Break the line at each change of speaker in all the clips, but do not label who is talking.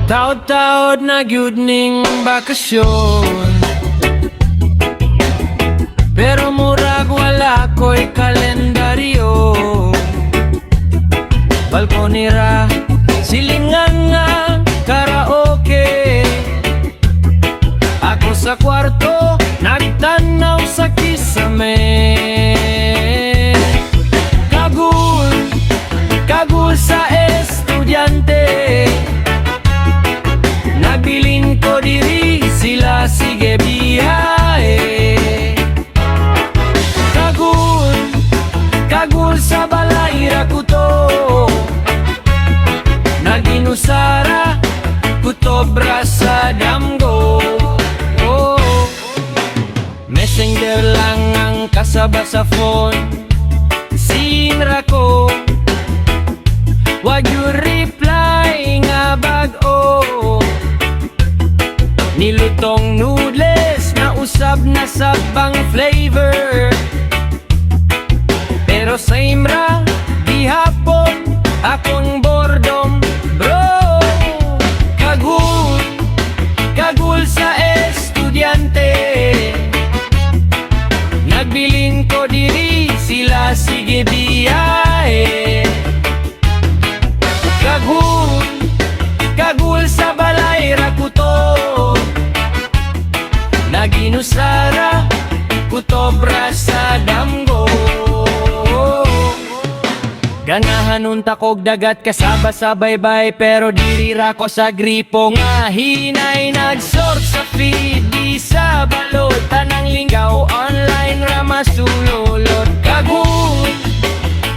Taod-taod na gyud ning bakasyon, pero murag wala ko'y kalendaryo. Balkonira, silingan nga karaoke. Ako sa kwarto, nagtanaw sa kisame. Kagul sa estudyante. Nagbilin ko diri sila, sige biyahe. Kagul sa balay rakuto. Naginusara kutobra sa damgo. Messenger lang ang kasaba sa phone. Sinra ko, wag you reply nga bag-o. Nilutong noodles na usab na sabang flavor. Pero same ra gihapon akong boredom, bro. Kagul sa estudyante. Nagbilin ko diri sila, sige biyahe. Kagul sa balay rakuto. Naginusara kutobra sa damgo. Ganahan unta kog dagat kasaba sa baybay, pero diri ra ko sa gripo nga hinay. Nagsort sa feed di sa balot, tanang linggaw online ra masulolot.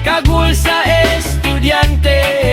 Kagul sa estudyante.